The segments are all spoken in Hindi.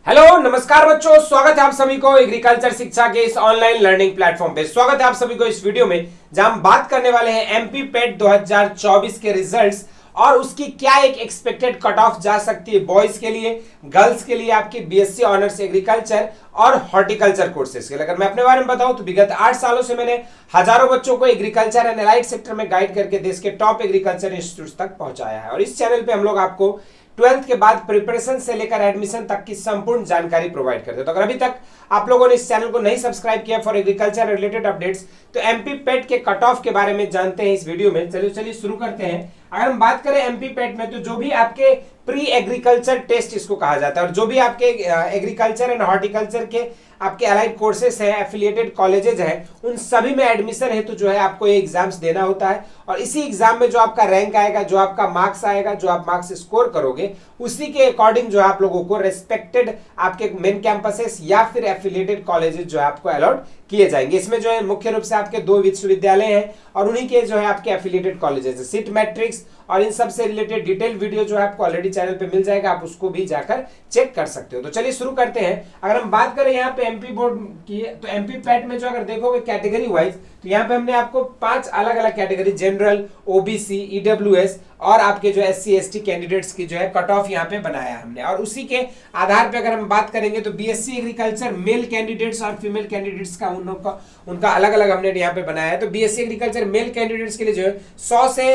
हेलो नमस्कार बच्चों, स्वागत है आप सभी को एग्रीकल्चर शिक्षा के इस ऑनलाइन लर्निंग प्लेटफॉर्म पे। स्वागत है आप सभी को इस वीडियो में जहां हम बात करने वाले हैं एमपी पेट 2024 के रिजल्ट्स और उसकी क्या एक एक्सपेक्टेड कट ऑफ जा सकती है बॉयज के लिए, गर्ल्स के लिए, आपकी बीएससी ऑनर्स एग्रीकल्चर और हॉर्टिकल्चर कोर्सेज के लिए। अगर मैं अपने बारे में बताऊं तो विगत 8 सालों से मैंने हजारों बच्चों को एग्रीकल्चर एंड एलाइड सेक्टर में गाइड करके देश के टॉप एग्रीकल्चर इंस्टीट्यूट तक पहुंचाया है। और इस चैनल पे हम लोग आपको 12th के बाद प्रिपरेशन से लेकर एडमिशन तक की संपूर्ण जानकारी प्रोवाइड करते हैं। तो अगर अभी तक आप लोगों ने इस चैनल को नहीं सब्सक्राइब किया फॉर एग्रीकल्चर रिलेटेड अपडेट्स, तो एमपी पेट के कट ऑफ के बारे में जानते हैं इस वीडियो में। चलिए शुरू करते हैं। अगर हम बात करें एमपी पेट में, तो जो भी आपके प्री एग्रीकल्चर टेस्ट इसको कहा जाता है और जो भी आपके एग्रीकल्चर एंड हॉर्टिकल्चर के आपके अलाइड कोर्सेस हैं, एफिलिएटेड कॉलेजेस हैं, उन सभी में एडमिशन हेतु जो है आपको ये एग्जाम्स देना होता है। और इसी एग्जाम में जो आपका रैंक आएगा, जो आपका मार्क्स आएगा, जो आप मार्क्स स्कोर करोगे, उसी के अकॉर्डिंग जो है आप लोगों को रेस्पेक्टेड आपके मेन कैंपसेस या फिर एफिलिएटेड कॉलेजेस जो है आपको अलॉट किए जाएंगे। इसमें जो है मुख्य रूप से आपके 2 विश्वविद्यालय हैं और उन्हीं के जो है आपके एफिलिएटेड कॉलेजेस है। सीट मैट्रिक्स और इन सब से रिलेटेड डिटेल वीडियो जो है आपको ऑलरेडी चैनल पे मिल जाएगा, आप उसको भी जाकर चेक कर सकते हो। तो चलिए शुरू करते हैं। अगर हम बात करें यहाँ पे एमपी बोर्ड की, तो एमपी पैट में जो अगर देखोगे कैटेगरी वाइज, तो यहाँ पे हमने आपको 5 अलग अलग कैटेगरी, जनरल, ओबीसी, ईडब्ल्यूएस और आपके जो एससी एसटी कैंडिडेट्स की जो है कट ऑफ यहाँ पे बनाया हमने। और उसी के आधार पे अगर हम बात करेंगे तो बीएससी एग्रीकल्चर मेल कैंडिडेट्स और फीमेल कैंडिडेट्स का उनका अलग अलग हमने यहाँ पे बनाया है। तो बीएससी एग्रीकल्चर मेल कैंडिडेट्स के लिए जो है 100 से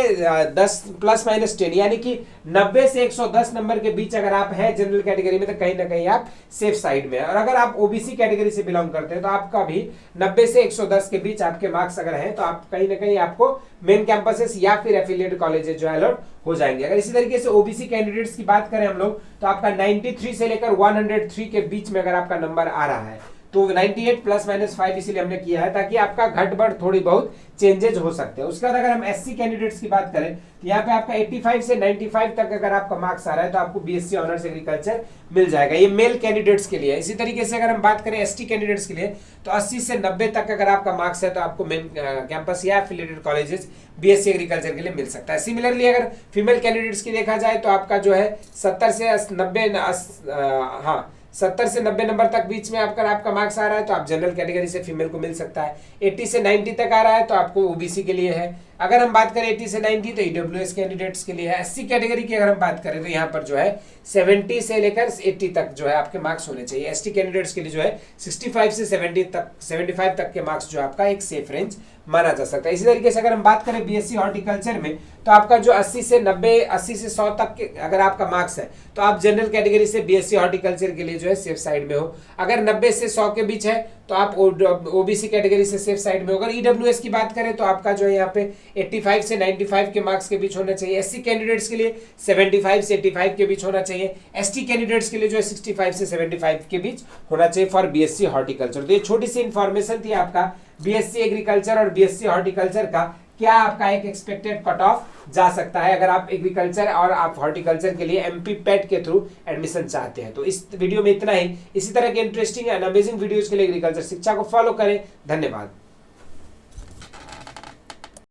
10 प्लस माइनस 10 यानी कि 90 से 110 नंबर के बीच अगर आप हैं जनरल कैटेगरी में, तो कहीं ना कहीं आप सेफ साइड में है। और अगर आप ओबीसी कैटेगरी से बिलोंग करते हैं तो आपका भी 90 से 110 के बीच आपके मार्क्स अगर हैं, तो आप कहीं ना कहीं आपको मेन कैंपसेस या फिर एफिलिएटेड कॉलेजेस जो अलॉट हो जाएंगे। अगर इसी तरीके से ओबीसी कैंडिडेट्स की बात करें हम लोग, तो आपका 93 से लेकर 103 के बीच में अगर आपका नंबर आ रहा है, तो 98 प्लस माइनस 5 इसीलिए हमने किया है ताकि आपका घट बढ़ थोड़ी बहुत चेंजेस हो सकते हैं। उसके बाद अगर हम एससी कैंडिडेट्स की बात करें, तो यहाँ पे आपका 85 से 95 तक अगर आपका मार्क्स आ रहा है, तो आपको बीएससी ऑनर्स एग्रीकल्चर मिल जाएगा। ये मेल कैंडिडेट्स के लिए। इसी तरीके से अगर हम बात करें एसटी कैंडिडेट्स के लिए, तो 80 से 90 तक अगर आपका मार्क्स है, तो आपको मेन कैंपस या एफिलिएटेड कॉलेजेस बीएससी एग्रीकल्चर के लिए मिल सकता है। सिमिलरली अगर फीमेल कैंडिडेट्स की देखा जाए, तो आपका जो है 70 से 90 नंबर तक बीच में आपका मार्क्स आ रहा है, तो आप जनरल कैटेगरी से फीमेल को मिल सकता है। 80 से 90 तक आ रहा है, तो आपको ओबीसी के लिए है। अगर हम बात करें 80 से 90, तो ईडब्ल्यूएस कैंडिडेट्स के लिए है। एससी कैटेगरी की अगर हम बात करें, तो यहाँ पर जो है 70 से लेकर 80 तक जो है आपके मार्क्स होने चाहिए। एसटी कैंडिडेट्स के लिए जो है 65 से 75 तक के मार्क्स जो आपका एक सेफ रेंज माना जा सकता है। इसी तरीके से अगर हम बात करें बीएससी हॉर्टिकल्चर में, तो आपका जो 80 से 90, 80 से 100 तक के अगर आपका मार्क्स है, तो आप जनरल कैटेगरी से बीएससी हॉर्टिकल्चर के लिए जो है सेफ साइड में हो। अगर 90 से 100 के बीच है, तो आप ओबीसी कैटेगरी से सेफ साइड में हो। अगर ईडब्ल्यूएस की बात करें, तो आपका जो है यहाँ पे 85 से 95 के मार्क्स के बीच होना चाहिए। एससी कैंडिडेट्स के लिए 75 से 85 के बीच होना चाहिए। एसटी कैंडिडेट्स के लिए जो है 65 से 75 के बीच होना चाहिए फॉर बीएससी हॉर्टिकल्चर। तो ये छोटी सी इंफॉर्मेशन थी आपका बीएससी एग्रीकल्चर और बीएससी हॉर्टिकल्चर का क्या आपका एक एक्सपेक्टेड कट ऑफ जा सकता है अगर आप एग्रीकल्चर और आप हॉर्टिकल्चर के लिए एमपी पेट के थ्रू एडमिशन चाहते हैं। तो इस वीडियो में इतना ही। इसी तरह के इंटरेस्टिंग एंड अमेजिंग वीडियोस के लिए एग्रीकल्चर शिक्षा को फॉलो करें। धन्यवाद।